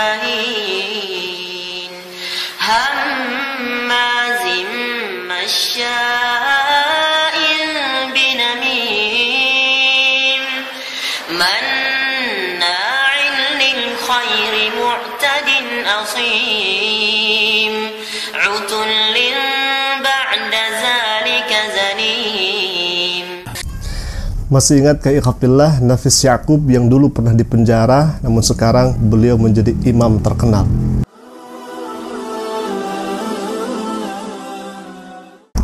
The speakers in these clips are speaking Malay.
مهين هماز مشاء بنميم مناع للخير معتد أثيم عتل بعد ذلك زنيم. Masih ingat ke ikhafillah Nafis Ya'qub yang dulu pernah dipenjara, namun sekarang beliau menjadi imam terkenal.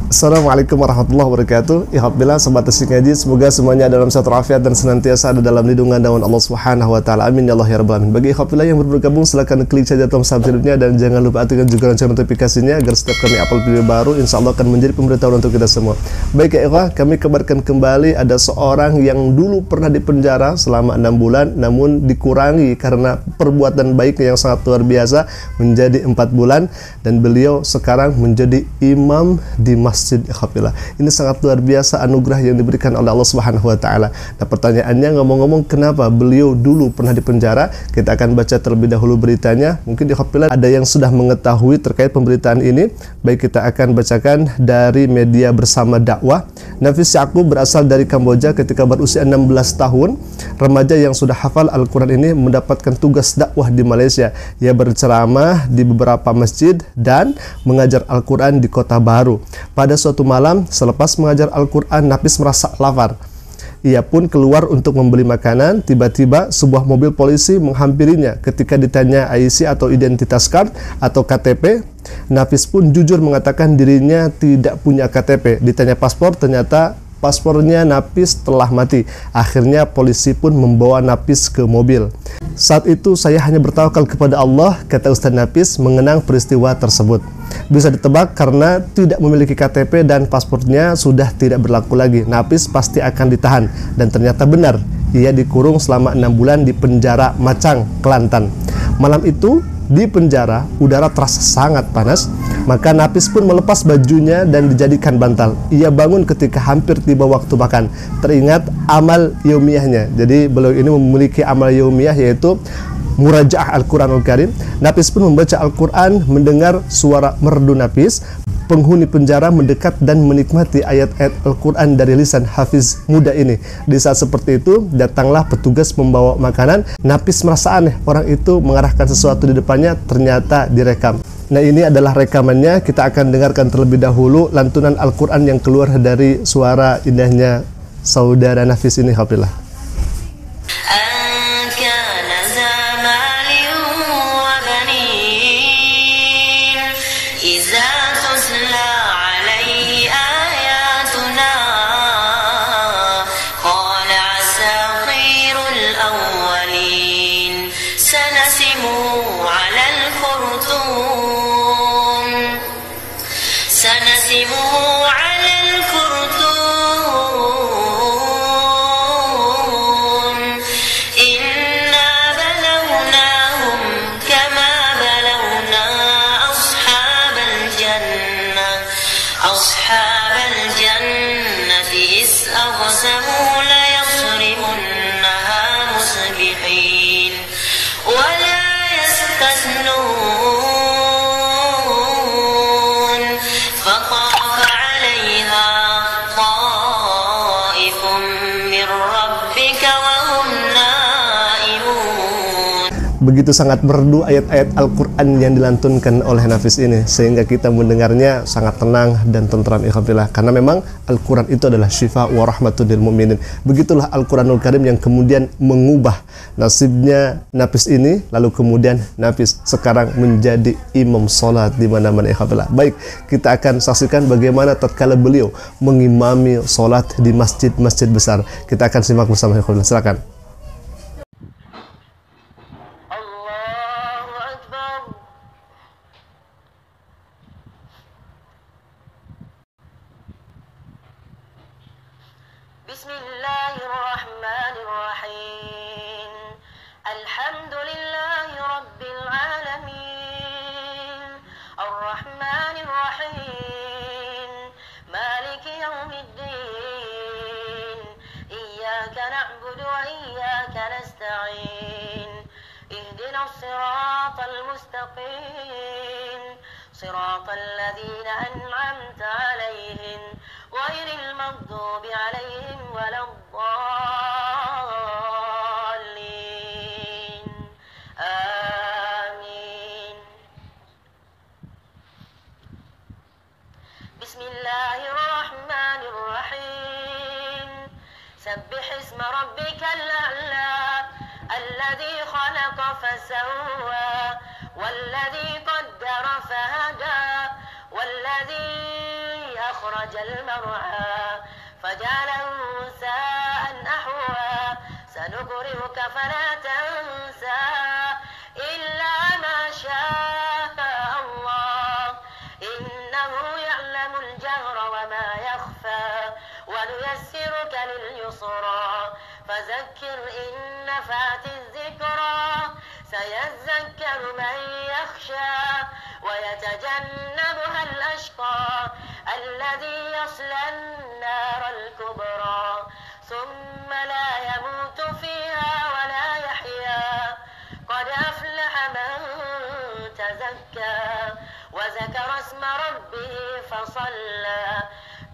Assalamualaikum warahmatullahi wabarakatuh. Ikhafillah sobat Tasik Ngaji, semoga semuanya dalam satu afiat dan senantiasa ada dalam lindungan naungan Allah Subhanahu wa taala. Amin ya Allah ya rabbal alamin. Bagi ikhafillah yang baru bergabung, silakan klik saja tombol subscribe-nya dan jangan lupa aktifkan juga lonceng notifikasinya agar setiap kami upload video baru insyaallah akan menjadi pemberitahuan untuk kita semua. Baik ya ikhwah, kami kabarkan kembali ada seorang yang dulu pernah dipenjara selama 6 bulan namun dikurangi karena perbuatan baiknya yang sangat luar biasa menjadi 4 bulan dan beliau sekarang menjadi imam di masjid ikhafillah. Ini sangat luar biasa anugerah yang diberikan oleh Allah Subhanahu wa taala. Nah, pertanyaannya, ngomong-ngomong kenapa beliau dulu pernah dipenjara? Kita akan baca terlebih dahulu beritanya. Mungkin ikhafillah ada yang sudah mengetahui terkait pemberitaan ini. Baik, kita akan bacakan dari media Bersama Dakwah. Nafis Ya'qub berasal dari Kamboja. Ketika berusia 16 tahun, remaja yang sudah hafal Al-Quran ini mendapatkan tugas dakwah di Malaysia. Ia berceramah di beberapa masjid dan mengajar Al-Quran di Kota Baru. Pada suatu malam, selepas mengajar Al-Quran, Nafis merasa lapar. Ia pun keluar untuk membeli makanan. Tiba-tiba sebuah mobil polisi menghampirinya. Ketika ditanya IC atau identitas card atau KTP, Nafis pun jujur mengatakan dirinya tidak punya KTP. Ditanya paspor, ternyata paspornya Nafis telah mati. Akhirnya polisi pun membawa Nafis ke mobil. Saat itu saya hanya bertawakal kepada Allah, kata Ustaz Nafis mengenang peristiwa tersebut. Bisa ditebak karena tidak memiliki KTP dan paspornya sudah tidak berlaku lagi. Nafis pasti akan ditahan. Dan ternyata benar, ia dikurung selama 6 bulan di penjara Macang, Kelantan. Malam itu di penjara, udara terasa sangat panas. Maka Nafis pun melepas bajunya dan dijadikan bantal. Ia bangun ketika hampir tiba waktu makan. Teringat amal yaumiyahnya. Jadi beliau ini memiliki amal yaumiyah yaitu murajaah Al-Quranul Karim. Nafis pun membaca Al-Quran, mendengar suara merdu Nafis. Penghuni penjara mendekat dan menikmati ayat-ayat Al-Quran dari lisan Hafiz muda ini. Di saat seperti itu, datanglah petugas membawa makanan. Nafis merasa aneh, orang itu mengarahkan sesuatu di depannya, ternyata direkam. Nah, ini adalah rekamannya. Kita akan dengarkan terlebih dahulu lantunan Al-Quran yang keluar dari suara indahnya saudara Nafis ini. Alhamdulillah. Begitu sangat merdu ayat-ayat Al-Quran yang dilantunkan oleh Nafis ini, sehingga kita mendengarnya sangat tenang dan tentram ikhafillah. Karena memang Al-Quran itu adalah syifa wa rahmatul lil mu'minin. Begitulah Al-Quranul Karim yang kemudian mengubah nasibnya Nafis ini, lalu kemudian Nafis sekarang menjadi imam sholat di mana-mana ikhafillah. Baik, kita akan saksikan bagaimana tatkala beliau mengimami sholat di masjid-masjid besar. Kita akan simak bersama ikhafillah. Silakan. Bismillahirrahmanirrahim. Alhamdulillahi rabbil alamin. Ar-Rahmanirrahim. Maliki yaumiddin. Iyyaka na'budu wa iyyaka nasta'in. Ihdina الصراط المستقيم صراط الذين أنعمت عليهم غير المغضوب عليهم ولا الضالين آمين. بسم الله الرحمن الرحيم سبح اسم ربك الأعلى الذي خلق فسوى والذي قدر فهدى والذي أخرج المرعى فجعله ساء أحوى سنقرئك فلا تنسى إلا ما شاء الله إنه يعلم الجهر وما يخفى ونيسرك لليسرى فذكر إن نفعت الذكرى سيذكر من يخشى ويتجنبها الأشقى الذي يصلى النار الكبرى ثم لا يموت فيها ولا يحيا قد أفلح من تزكى وذكر اسم ربه فصلى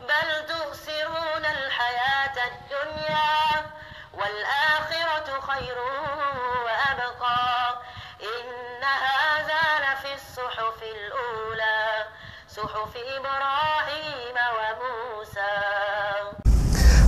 بل تؤثرون الحياة الدنيا والآخرة خير وأبقى إن هذا لفي الصحف الأولى صحف إبراهيم وموسى.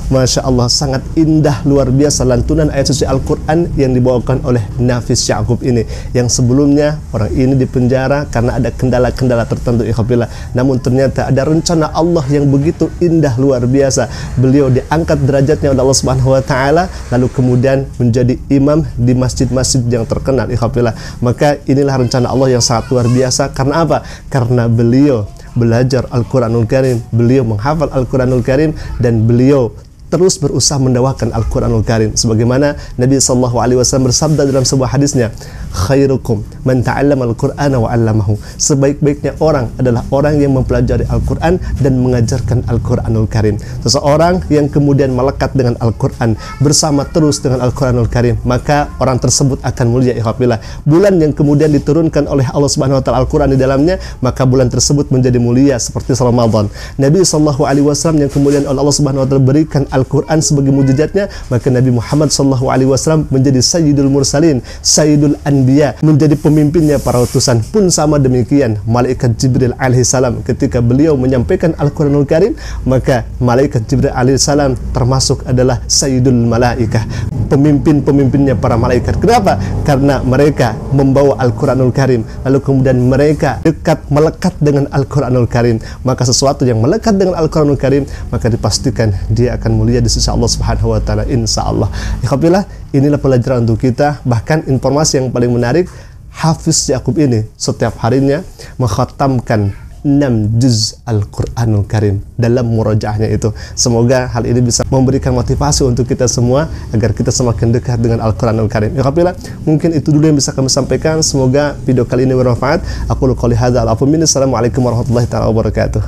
Masya Allah, sangat indah, luar biasa lantunan ayat suci Al-Quran yang dibawakan oleh Nafis Ya'qub ini, yang sebelumnya orang ini dipenjara karena ada kendala-kendala tertentu ikhwatillah. Namun ternyata ada rencana Allah yang begitu indah, luar biasa. Beliau diangkat derajatnya oleh Allah Subhanahu wa Ta'ala, lalu kemudian menjadi imam di masjid-masjid yang terkenal ikhwatillah. Maka inilah rencana Allah yang sangat luar biasa. Karena apa? Karena beliau belajar Al-Quranul Karim, beliau menghafal Al-Quranul Karim, dan beliau terus berusaha mendakwakan Al-Quranul Karim. Sebagaimana Nabi SAW bersabda dalam sebuah hadisnya, khairukum man ta'allama al-Qur'ana wa 'allamahu. Sebaik-baiknya orang adalah orang yang mempelajari Al-Quran dan mengajarkan Al-Quranul Karim. Seseorang yang kemudian melekat dengan Al-Quran, bersama terus dengan Al-Quranul Karim, maka orang tersebut akan mulia ikhwatillah. Bulan yang kemudian diturunkan oleh Allah Subhanahu wa Ta'ala Al-Quran di dalamnya, maka bulan tersebut menjadi mulia seperti Ramadan. Nabi SAW yang kemudian oleh Allah Subhanahu wa Ta'ala berikan Al-Quran sebagai mujizatnya, maka Nabi Muhammad SAW menjadi Sayyidul Mursalin, Sayyidul Anbiya, menjadi pemimpinnya para utusan. Pun sama demikian malaikat Jibril alaihissalam, ketika beliau menyampaikan Al-Quranul Karim, maka malaikat Jibril alaihissalam termasuk adalah Sayyidul Malaikah, pemimpin-pemimpinnya para malaikat. Kenapa? Karena mereka membawa Al-Quranul Karim, lalu kemudian mereka dekat, melekat dengan Al-Quranul Karim. Maka sesuatu yang melekat dengan Al-Quranul Karim, maka dipastikan dia akan mulia di sisi Allah Subhanahu wa Ta'ala, insyaallah. Ikhwatillah, inilah pelajaran untuk kita. Bahkan informasi yang paling menarik, Hafiz Ya'qub ini setiap harinya mengkhatamkan 6 juz Al-Quranul Karim dalam murajaahnya itu. Semoga hal ini bisa memberikan motivasi untuk kita semua agar kita semakin dekat dengan Al-Quranul Karim. Ikhwatillah, mungkin itu dulu yang bisa kami sampaikan. Semoga video kali ini bermanfaat. Aku qouli hadza, Assalamualaikum warahmatullahi wabarakatuh.